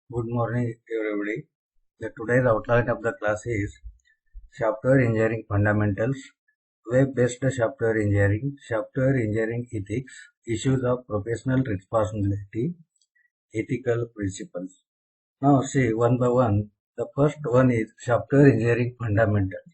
Good morning, everybody. Today's outline of the class is Software Engineering Fundamentals, Web-based Software Engineering Ethics, Issues of Professional Responsibility, Ethical Principles. Now, see one by one. The first one is Software Engineering Fundamentals.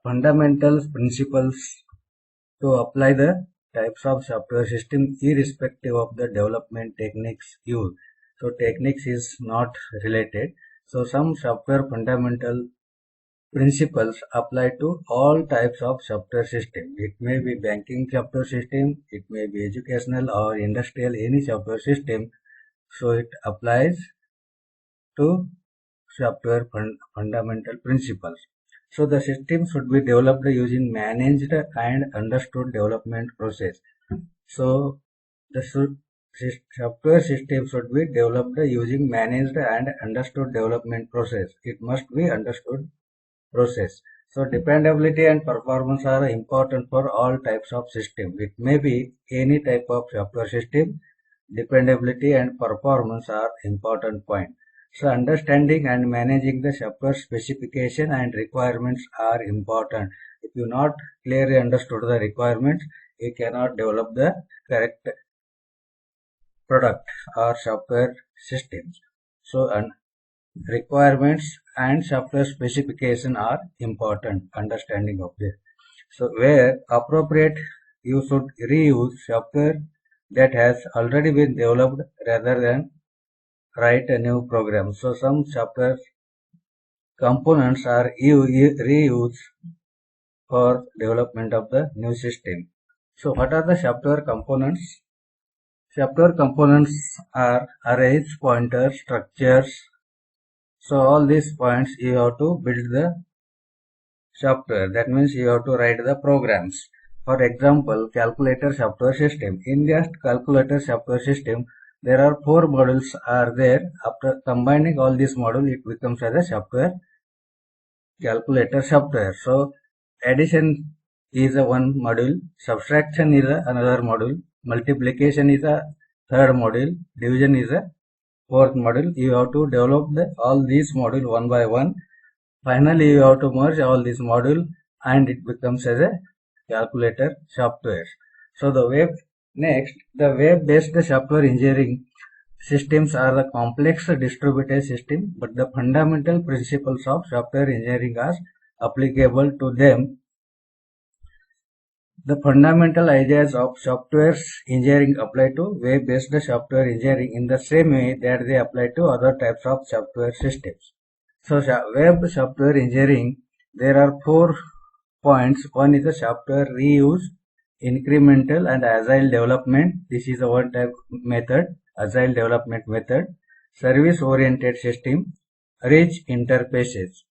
Fundamentals principles to apply the types of software system irrespective of the development techniques used. So techniques is not related. So some software fundamental principles apply to all types of software system. It may be banking software system, it may be educational or industrial, any software system. So it applies to fundamental principles. So the system should be developed using managed and understood development process. So the software system should be developed using managed and understood development process. It must be understood process. So dependability and performance are important for all types of system. It may be any type of software system. Dependability and performance are important point. So understanding and managing the software specification and requirements are important. If you not clearly understood the requirements, you cannot develop the correct product or software systems. So requirements and software specification are important understanding of this. So where appropriate, you should reuse software that has already been developed rather than write a new program. So some software components are reused for development of the new system. So what are the software components? Software components are arrays, pointers, structures. So all these points you have to build the software. That means you have to write the programs. For example, calculator software system. In just calculator software system, there are four modules are there. After combining all these modules, it becomes as a software calculator software. So addition is a one module, subtraction is a another module, multiplication is a third module, division is a fourth module. You have to develop all these module one by one. Finally, you have to merge all these module and it becomes as a calculator software. So the web-based software engineering systems are the complex distributed system, but the fundamental principles of software engineering are applicable to them. The fundamental ideas of software engineering apply to web-based software engineering in the same way that they apply to other types of software systems. So web software engineering, there are 4 points. One is the software reuse, incremental and agile development. This is a one type method, agile development method. Service oriented system, rich interfaces.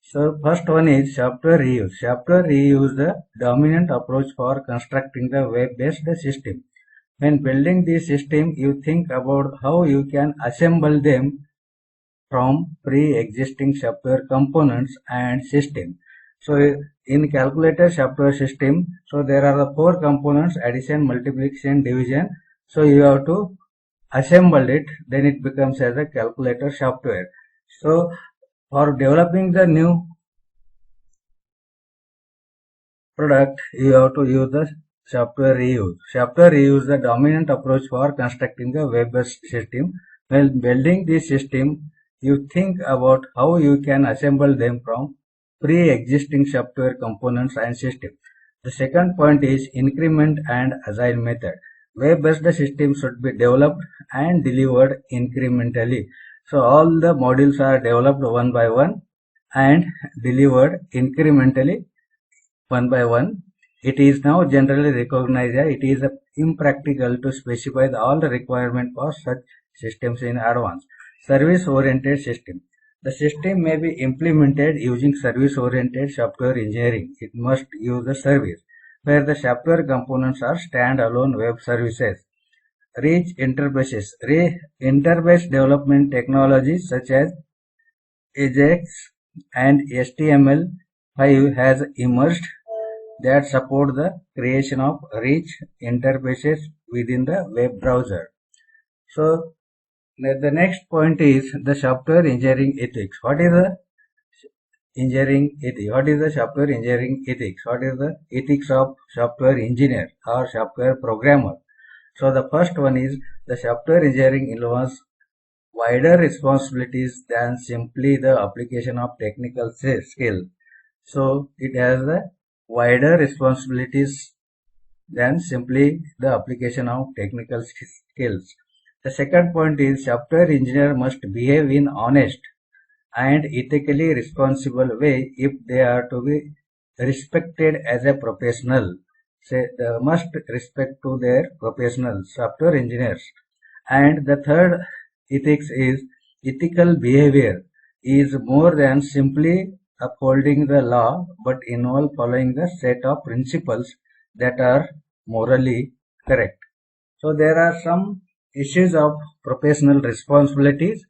So first one is software reuse. Software reuse the dominant approach for constructing the web-based system. When building this system, you think about how you can assemble them from pre-existing software components and system. So in calculator software system, so there are the four components: addition, multiplication, division. So you have to assemble it, then it becomes as a calculator software. So for developing the new product, you have to use the software reuse. Software reuse the dominant approach for constructing the web-based system. When building this system, you think about how you can assemble them from pre-existing software components and systems. The second point is increment and agile method. Web-based system should be developed and delivered incrementally. So all the modules are developed one by one and delivered incrementally one by one. It is now generally recognized that it is impractical to specify all the requirement for such systems in advance. Service-oriented system. The system may be implemented using service-oriented software engineering. It must use the service, where the software components are standalone web services. Rich interfaces. Interface development technologies such as AJAX and HTML5 has emerged that support the creation of rich interfaces within the web browser. So The next point is the software engineering ethics. What is the engineering ethics? What is the software engineering ethics? What is the ethics of software engineer or software programmer? So the first one is the software engineering involves wider responsibilities than simply the application of technical skill. So it has the wider responsibilities than simply the application of technical skills. The second point is software engineer must behave in honest and ethically responsible way if they are to be respected as a professional. Say they must respect to their professionals, software engineers. And the third ethics is ethical behavior is more than simply upholding the law but involve following the set of principles that are morally correct. So there are some issues of professional responsibilities,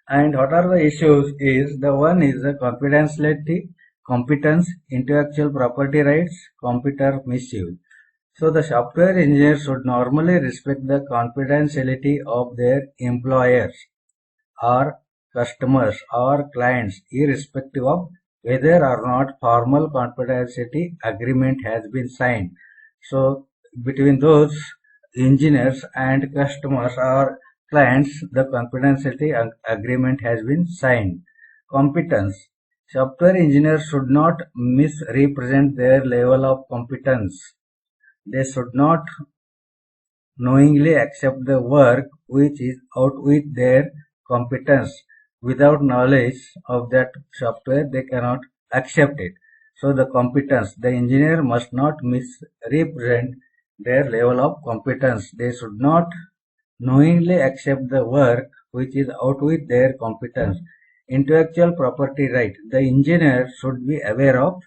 and what are the issues is the one is the confidentiality, competence, intellectual property rights, computer misuse. So the software engineer should normally respect the confidentiality of their employers or customers or clients irrespective of whether or not formal confidentiality agreement has been signed. So between those engineers and customers or clients, the confidentiality agreement has been signed. Competence. Software engineers should not misrepresent their level of competence. They should not knowingly accept the work which is outwith their competence. Without knowledge of that software, they cannot accept it. So the competence, the engineer must not misrepresent their level of competence. They should not knowingly accept the work which is outwith their competence. Intellectual property right. The engineer should be aware of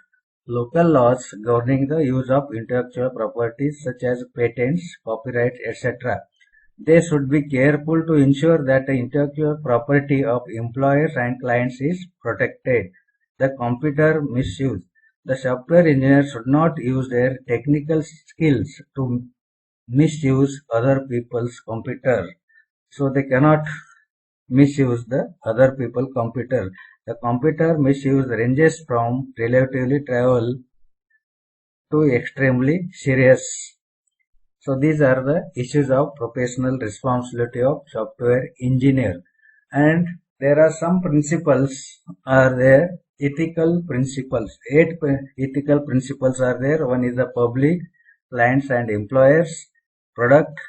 local laws governing the use of intellectual properties such as patents, copyrights, etc. They should be careful to ensure that the intellectual property of employers and clients is protected. The computer misuse. The software engineer should not use their technical skills to misuse other people's computer. So they cannot misuse the other people's computer. The computer misuse ranges from relatively trivial to extremely serious. So these are the issues of professional responsibility of software engineer. And there are some principles are there, ethical principles. Eight ethical principles are there. One is the public, clients and employers, product,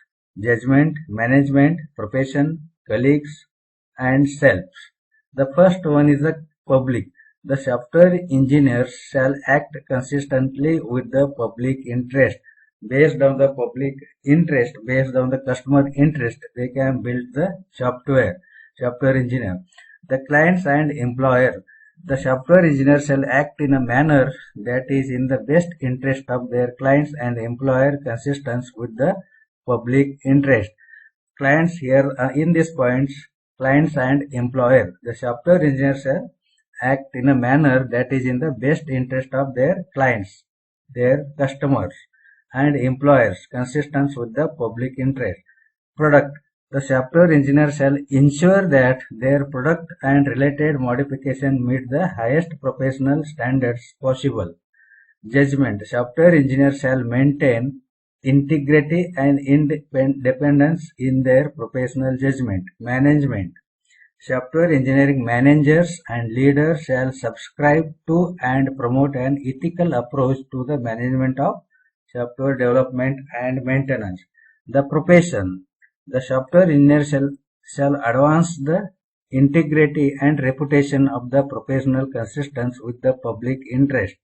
judgment, management, profession, colleagues, and self. The first one is the public. The software engineers shall act consistently with the public interest. Based on the public interest, based on the customer interest, they can build the software engineer. The clients and employer. The software engineer shall act in a manner that is in the best interest of their clients and employer consistent with the public interest. Clients here in these points, clients and employer. The software engineer shall act in a manner that is in the best interest of their clients, their customers and employers consistent with the public interest. Product. The software engineer shall ensure that their product and related modification meet the highest professional standards possible. Judgment. Software engineer shall maintain integrity and independence in their professional judgment. Management. Software engineering managers and leaders shall subscribe to and promote an ethical approach to the management of software development and maintenance. The profession. The software engineer shall advance the integrity and reputation of the professional consistent with the public interest.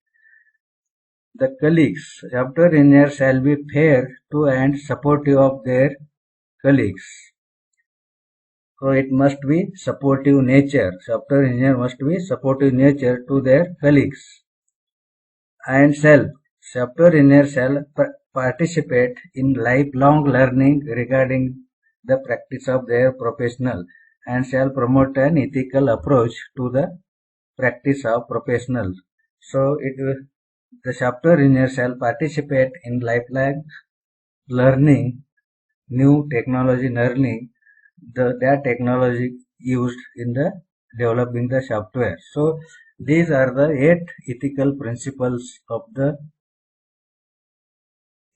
The colleagues. Software engineers shall be fair to and supportive of their colleagues. So it must be supportive nature. Software engineer must be supportive nature to their colleagues. And self. Software engineer shall participate in lifelong learning regarding the practice of their professional and shall promote an ethical approach to the practice of professional. So the software engineer shall participate in lifelong learning, new technology learning that technology used in the developing the software. So these are the 8 ethical principles of the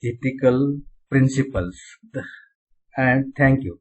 ethical principles. And thank you.